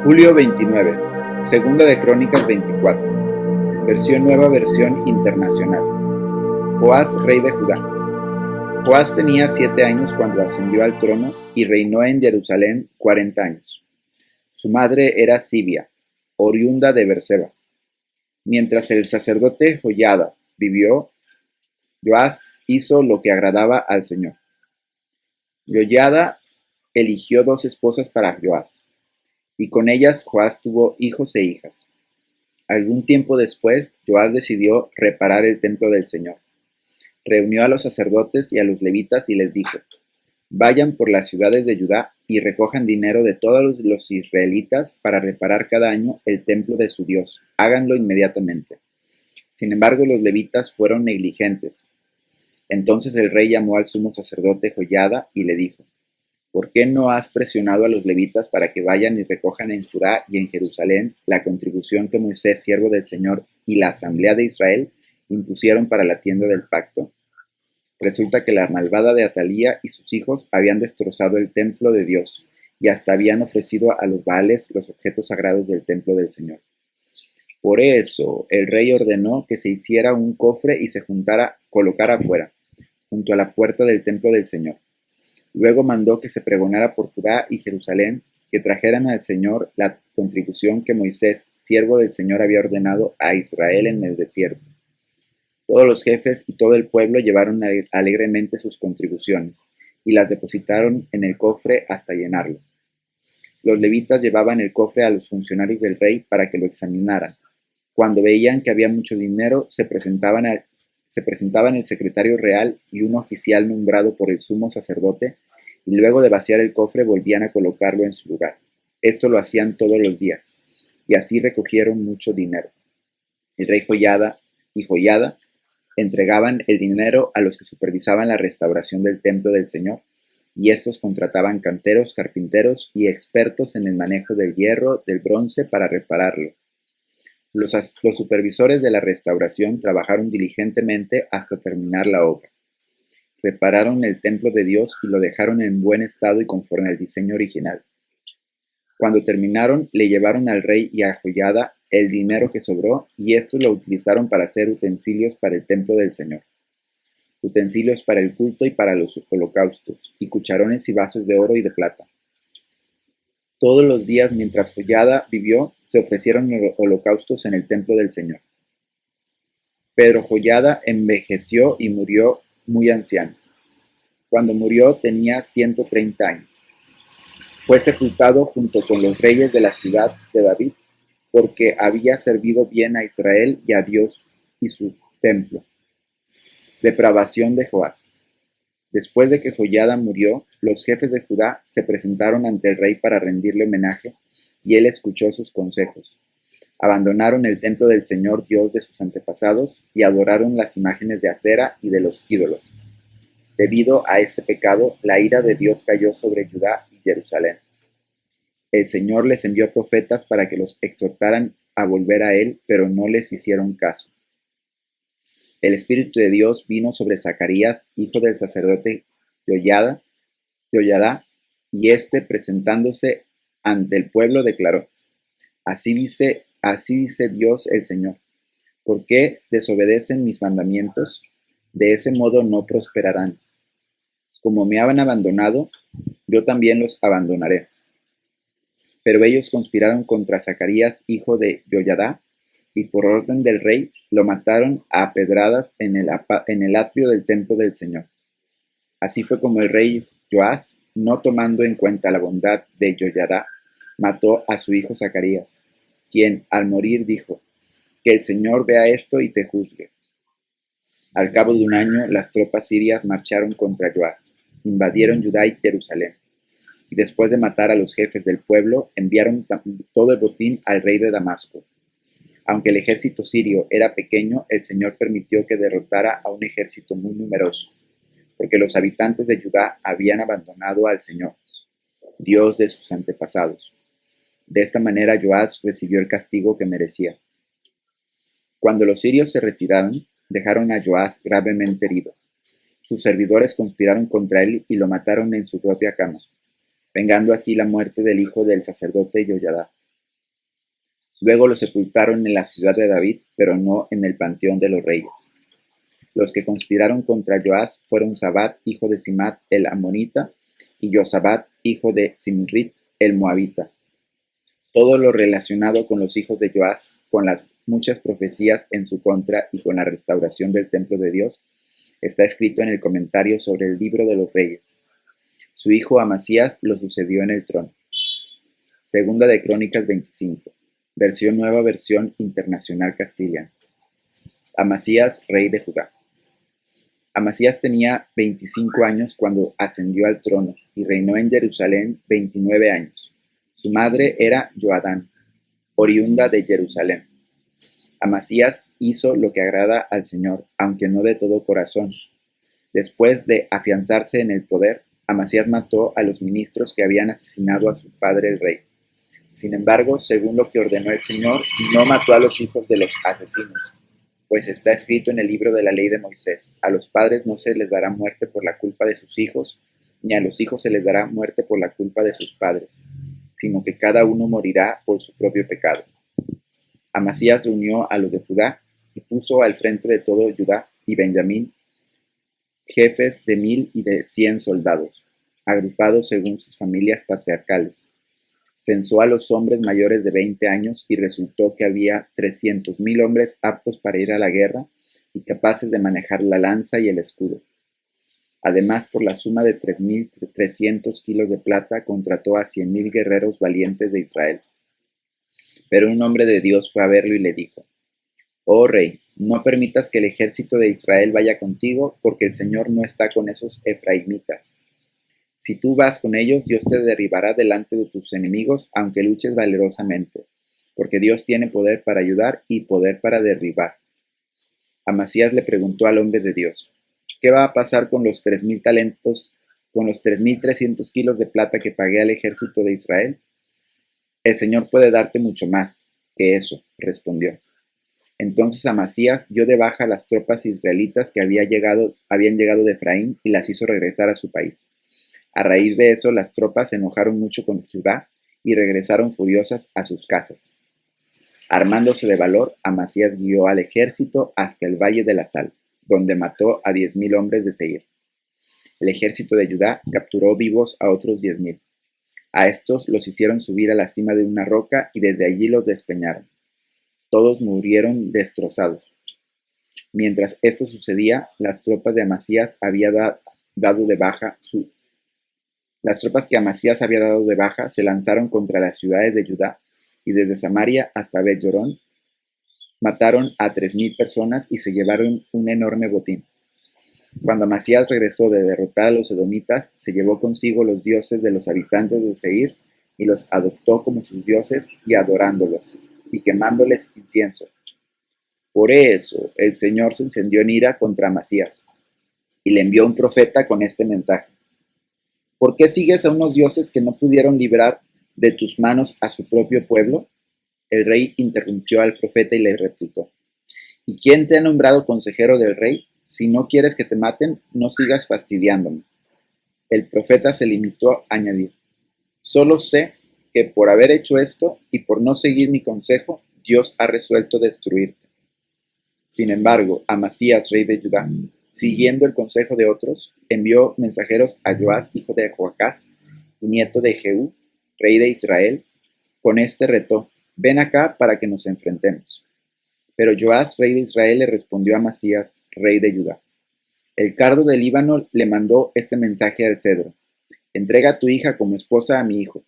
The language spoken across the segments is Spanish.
Julio 29, Segunda de Crónicas 24, versión nueva, versión internacional. Joás, rey de Judá. Joás tenía 7 años cuando ascendió al trono y reinó en Jerusalén 40 años. Su madre era Sibia, oriunda de Berseba. Mientras el sacerdote Joiada vivió, Joás hizo lo que agradaba al Señor. Joiada eligió 2 esposas para Joás, y con ellas Joás tuvo hijos e hijas. Algún tiempo después, Joás decidió reparar el templo del Señor. Reunió a los sacerdotes y a los levitas y les dijo: vayan por las ciudades de Judá y recojan dinero de todos los israelitas para reparar cada año el templo de su Dios. Háganlo inmediatamente. Sin embargo, los levitas fueron negligentes. Entonces el rey llamó al sumo sacerdote Joiada y le dijo: ¿por qué no has presionado a los levitas para que vayan y recojan en Judá y en Jerusalén la contribución que Moisés, siervo del Señor, y la asamblea de Israel impusieron para la tienda del pacto? Resulta que la malvada de Atalía y sus hijos habían destrozado el templo de Dios y hasta habían ofrecido a los Baales los objetos sagrados del templo del Señor. Por eso el rey ordenó que se hiciera un cofre y se colocara afuera, junto a la puerta del templo del Señor. Luego mandó que se pregonara por Judá y Jerusalén que trajeran al Señor la contribución que Moisés, siervo del Señor, había ordenado a Israel en el desierto. Todos los jefes y todo el pueblo llevaron alegremente sus contribuciones y las depositaron en el cofre hasta llenarlo. Los levitas llevaban el cofre a los funcionarios del rey para que lo examinaran. Cuando veían que había mucho dinero, se presentaban el secretario real y un oficial nombrado por el sumo sacerdote, y luego de vaciar el cofre volvían a colocarlo en su lugar. Esto lo hacían todos los días, y así recogieron mucho dinero. El rey Joiada y Joiada entregaban el dinero a los que supervisaban la restauración del templo del Señor, y estos contrataban canteros, carpinteros y expertos en el manejo del hierro, del bronce para repararlo. Los supervisores de la restauración trabajaron diligentemente hasta terminar la obra. Repararon el templo de Dios y lo dejaron en buen estado y conforme al diseño original. Cuando terminaron, le llevaron al rey y a Joiada el dinero que sobró, y estos lo utilizaron para hacer utensilios para el templo del Señor, utensilios para el culto y para los holocaustos, y cucharones y vasos de oro y de plata. Todos los días mientras Joiada vivió, se ofrecieron holocaustos en el templo del Señor. Pero Joiada envejeció y murió muy anciano. Cuando murió tenía 130 años. Fue sepultado junto con los reyes de la ciudad de David, porque había servido bien a Israel y a Dios y su templo. Depravación de Joás. Después de que Joiada murió, los jefes de Judá se presentaron ante el rey para rendirle homenaje, y él escuchó sus consejos. Abandonaron el templo del Señor Dios de sus antepasados y adoraron las imágenes de Acera y de los ídolos. Debido a este pecado, la ira de Dios cayó sobre Judá y Jerusalén. El Señor les envió profetas para que los exhortaran a volver a él, pero no les hicieron caso. El Espíritu de Dios vino sobre Zacarías, hijo del sacerdote Joiada, y éste, presentándose ante el pueblo, declaró: Así dice Dios el Señor: ¿por qué desobedecen mis mandamientos? De ese modo no prosperarán. Como me han abandonado, yo también los abandonaré. Pero ellos conspiraron contra Zacarías, hijo de Joiada, y por orden del rey lo mataron a pedradas en el atrio del templo del Señor. Así fue como el rey Joás, no tomando en cuenta la bondad de Joiada, mató a su hijo Zacarías, quien al morir dijo: que el Señor vea esto y te juzgue. Al cabo de un año, las tropas sirias marcharon contra Joás, invadieron Judá y Jerusalén, y después de matar a los jefes del pueblo, enviaron todo el botín al rey de Damasco. Aunque el ejército sirio era pequeño, el Señor permitió que derrotara a un ejército muy numeroso, porque los habitantes de Judá habían abandonado al Señor, Dios de sus antepasados. De esta manera Joás recibió el castigo que merecía. Cuando los sirios se retiraron, dejaron a Joás gravemente herido. Sus servidores conspiraron contra él y lo mataron en su propia cama, vengando así la muerte del hijo del sacerdote Joiada. Luego lo sepultaron en la ciudad de David, pero no en el panteón de los reyes. Los que conspiraron contra Joás fueron Sabat, hijo de Simat, el amonita, y Josabat, hijo de Simrit, el moabita. Todo lo relacionado con los hijos de Joás, con las muchas profecías en su contra y con la restauración del templo de Dios, está escrito en el comentario sobre el libro de los reyes. Su hijo Amasías lo sucedió en el trono. Segunda de Crónicas 25. Nueva versión internacional castellana. Amasías, rey de Judá. Amasías tenía 25 años cuando ascendió al trono y reinó en Jerusalén 29 años. Su madre era Joadán, oriunda de Jerusalén. Amasías hizo lo que agrada al Señor, aunque no de todo corazón. Después de afianzarse en el poder, Amasías mató a los ministros que habían asesinado a su padre el rey. Sin embargo, según lo que ordenó el Señor, no mató a los hijos de los asesinos, pues está escrito en el libro de la ley de Moisés: a los padres no se les dará muerte por la culpa de sus hijos, ni a los hijos se les dará muerte por la culpa de sus padres, sino que cada uno morirá por su propio pecado. Amasías reunió a los de Judá y puso al frente de todo Judá y Benjamín jefes de 1000 y de 100 soldados, agrupados según sus familias patriarcales. Censó a los hombres mayores de 20 años y resultó que había 300,000 hombres aptos para ir a la guerra y capaces de manejar la lanza y el escudo. Además, por la suma de 3,300 kilos de plata, contrató a 100,000 guerreros valientes de Israel. Pero un hombre de Dios fue a verlo y le dijo: «Oh rey, no permitas que el ejército de Israel vaya contigo, porque el Señor no está con esos efraimitas. Si tú vas con ellos, Dios te derribará delante de tus enemigos, aunque luches valerosamente, porque Dios tiene poder para ayudar y poder para derribar». Amasías le preguntó al hombre de Dios: «¿Qué va a pasar con los 3,000 talentos, con los 3,300 kilos de plata que pagué al ejército de Israel?» «El Señor puede darte mucho más que eso», respondió. Entonces Amasías dio de baja a las tropas israelitas que habían llegado de Efraín y las hizo regresar a su país. A raíz de eso, las tropas se enojaron mucho con Judá y regresaron furiosas a sus casas. Armándose de valor, Amasías guió al ejército hasta el valle de la Sal, donde mató a 10,000 hombres de Seir. El ejército de Judá capturó vivos a otros 10,000. A estos los hicieron subir a la cima de una roca y desde allí los despeñaron. Todos murieron destrozados. Mientras esto sucedía, las tropas que Amasías había dado de baja se lanzaron contra las ciudades de Judá y desde Samaria hasta Bet-Jorón mataron a 3,000 personas y se llevaron un enorme botín. Cuando Amasías regresó de derrotar a los edomitas, se llevó consigo los dioses de los habitantes de Seir y los adoptó como sus dioses y adorándolos y quemándoles incienso. Por eso el Señor se encendió en ira contra Amasías y le envió un profeta con este mensaje: «¿Por qué sigues a unos dioses que no pudieron librar de tus manos a su propio pueblo?» El rey interrumpió al profeta y le replicó: «¿Y quién te ha nombrado consejero del rey? Si no quieres que te maten, no sigas fastidiándome». El profeta se limitó a añadir: «Solo sé que por haber hecho esto y por no seguir mi consejo, Dios ha resuelto destruirte». Sin embargo, Amasías, rey de Judá, siguiendo el consejo de otros, envió mensajeros a Joás, hijo de Joacás y nieto de Jehú, rey de Israel. Con este retó: «Ven acá para que nos enfrentemos». Pero Joás, rey de Israel, le respondió a Amasías, rey de Judá: «El cardo del Líbano le mandó este mensaje al cedro: entrega a tu hija como esposa a mi hijo».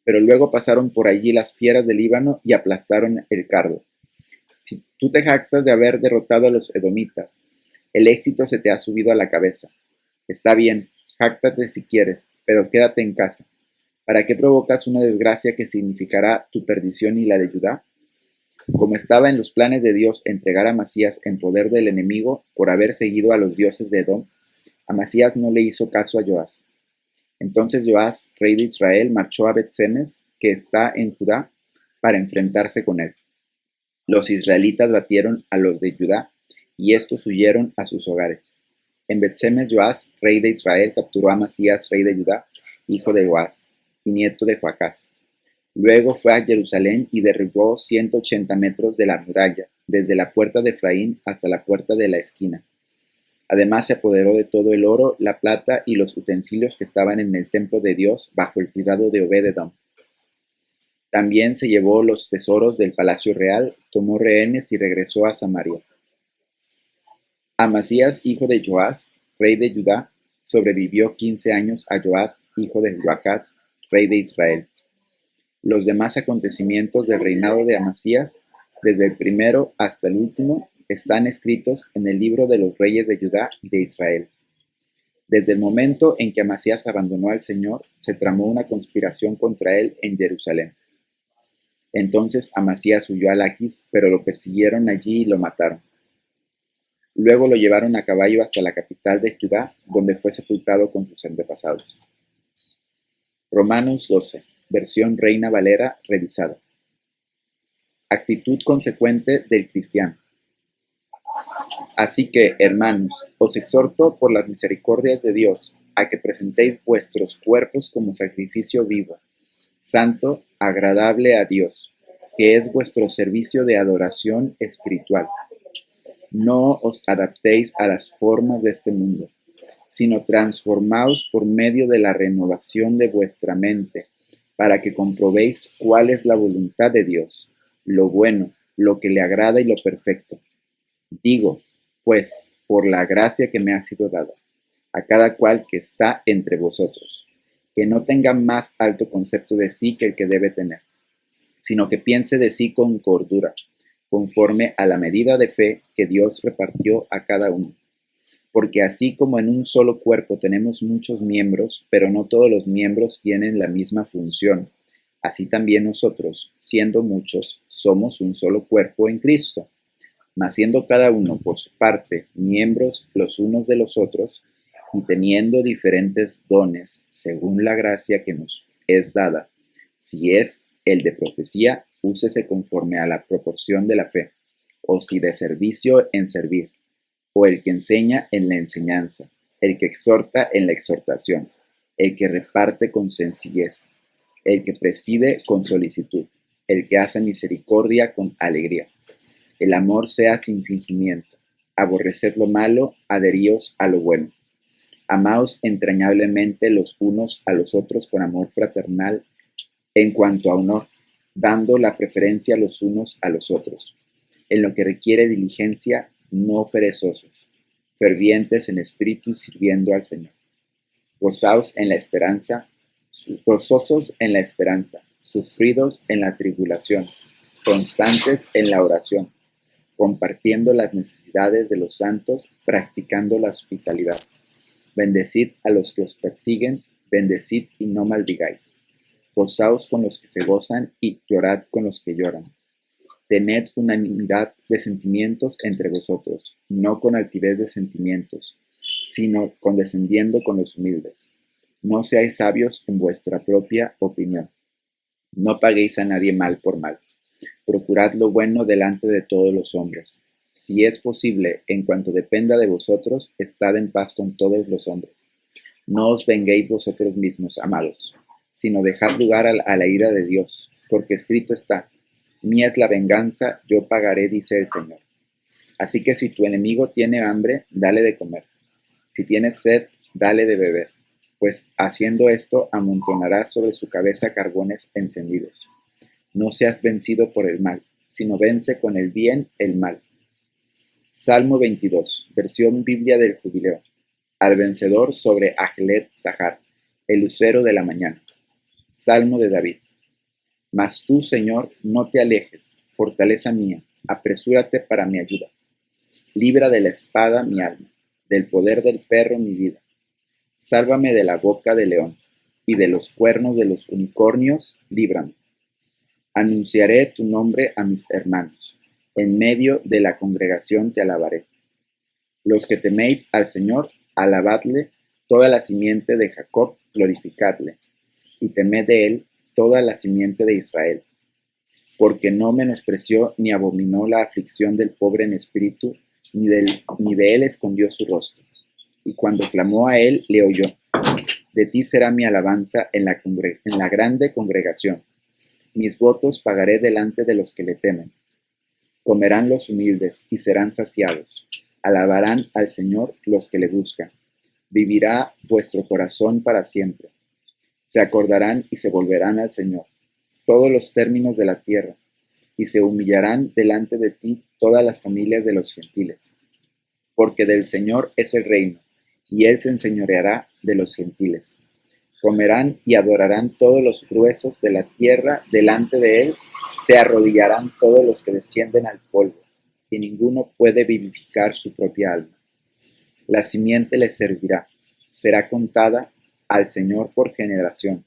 Pero luego pasaron por allí las fieras del Líbano y aplastaron el cardo. Si tú te jactas de haber derrotado a los edomitas, el éxito se te ha subido a la cabeza. Está bien, jáctate si quieres, pero quédate en casa. ¿Para qué provocas una desgracia que significará tu perdición y la de Judá? Como estaba en los planes de Dios entregar a Amasías en poder del enemigo por haber seguido a los dioses de Edom, Amasías no le hizo caso a Joás. Entonces Joás, rey de Israel, marchó a Bet-Semes, que está en Judá, para enfrentarse con él. Los israelitas batieron a los de Judá, y estos huyeron a sus hogares. En Bet-Semes, Joás, rey de Israel, capturó a Amasías, rey de Judá, hijo de Joás, y nieto de Joacás. Luego fue a Jerusalén y derribó 180 metros de la muralla, desde la puerta de Efraín hasta la puerta de la esquina. Además se apoderó de todo el oro, la plata y los utensilios que estaban en el templo de Dios bajo el cuidado de Obed-edom. También se llevó los tesoros del palacio real, tomó rehenes y regresó a Samaria. Amasías, hijo de Joás, rey de Judá, sobrevivió 15 años a Joás, hijo de Joacás, rey de Israel. Los demás acontecimientos del reinado de Amasías, desde el primero hasta el último, están escritos en el libro de los reyes de Judá y de Israel. Desde el momento en que Amasías abandonó al Señor, se tramó una conspiración contra él en Jerusalén. Entonces Amasías huyó a Laquis, pero lo persiguieron allí y lo mataron. Luego lo llevaron a caballo hasta la capital de Judá, donde fue sepultado con sus antepasados. Romanos 12, versión Reina Valera revisada. Actitud consecuente del cristiano. Así que, hermanos, os exhorto por las misericordias de Dios a que presentéis vuestros cuerpos como sacrificio vivo, santo, agradable a Dios, que es vuestro servicio de adoración espiritual. No os adaptéis a las formas de este mundo, sino transformaos por medio de la renovación de vuestra mente, para que comprobéis cuál es la voluntad de Dios, lo bueno, lo que le agrada y lo perfecto. Digo, pues, por la gracia que me ha sido dada, a cada cual que está entre vosotros, que no tenga más alto concepto de sí que el que debe tener, sino que piense de sí con cordura, conforme a la medida de fe que Dios repartió a cada uno. Porque así como en un solo cuerpo tenemos muchos miembros, pero no todos los miembros tienen la misma función, así también nosotros, siendo muchos, somos un solo cuerpo en Cristo, mas siendo cada uno por su parte miembros los unos de los otros, y teniendo diferentes dones según la gracia que nos es dada. Si es el de profecía, úsese conforme a la proporción de la fe, o si de servicio, en servir, o el que enseña en la enseñanza, el que exhorta en la exhortación, el que reparte con sencillez, el que preside con solicitud, el que hace misericordia con alegría. El amor sea sin fingimiento, aborreced lo malo, adheríos a lo bueno. Amaos entrañablemente los unos a los otros con amor fraternal en cuanto a honor, dando la preferencia los unos a los otros. En lo que requiere diligencia, no perezosos, fervientes en espíritu y sirviendo al Señor. Gozaos en la esperanza, gozosos en la esperanza, sufridos en la tribulación, constantes en la oración, compartiendo las necesidades de los santos, practicando la hospitalidad. Bendecid a los que os persiguen, bendecid y no maldigáis. Gozaos con los que se gozan y llorad con los que lloran. Tened unanimidad de sentimientos entre vosotros, no con altivez de sentimientos, sino condescendiendo con los humildes. No seáis sabios en vuestra propia opinión. No paguéis a nadie mal por mal. Procurad lo bueno delante de todos los hombres. Si es posible, en cuanto dependa de vosotros, estad en paz con todos los hombres. No os venguéis vosotros mismos, amados, sino dejad lugar a la ira de Dios, porque escrito está: mía es la venganza, yo pagaré, dice el Señor. Así que si tu enemigo tiene hambre, dale de comer. Si tiene sed, dale de beber, pues haciendo esto amontonarás sobre su cabeza carbones encendidos. No seas vencido por el mal, sino vence con el bien el mal. Salmo 22, versión Biblia del Jubileo. Al vencedor sobre Ajelet Zahar, el lucero de la mañana. Salmo de David. Mas tú, Señor, no te alejes, fortaleza mía, apresúrate para mi ayuda. Libra de la espada mi alma, del poder del perro mi vida. Sálvame de la boca del león, y de los cuernos de los unicornios, líbrame. Anunciaré tu nombre a mis hermanos, en medio de la congregación te alabaré. Los que teméis al Señor, alabadle, toda la simiente de Jacob, glorificadle, y temed de él toda la simiente de Israel, porque no menospreció ni abominó la aflicción del pobre en espíritu, ni de él escondió su rostro. Y cuando clamó a él, le oyó. De ti será mi alabanza en la grande congregación. mis votos pagaré delante de los que le temen. Comerán los humildes y serán saciados. Alabarán al Señor los que le buscan. Vivirá vuestro corazón para siempre. Se acordarán y se volverán al Señor todos los términos de la tierra, y se humillarán delante de ti todas las familias de los gentiles. Porque del Señor es el reino, y Él se enseñoreará de los gentiles. Comerán y adorarán todos los gruesos de la tierra delante de Él, se arrodillarán todos los que descienden al polvo, y ninguno puede vivificar su propia alma. La simiente le servirá, será contada al Señor por generación.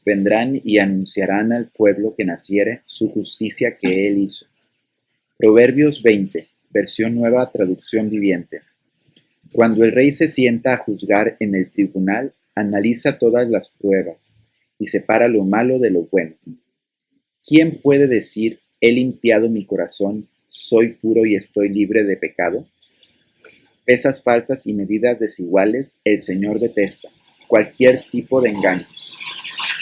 Vendrán y anunciarán al pueblo que naciere su justicia que Él hizo. Proverbios 20, versión nueva, traducción viviente. Cuando el rey se sienta a juzgar en el tribunal, analiza todas las pruebas y separa lo malo de lo bueno. ¿Quién puede decir, he limpiado mi corazón, soy puro y estoy libre de pecado? Pesas falsas y medidas desiguales el Señor detesta, cualquier tipo de engaño.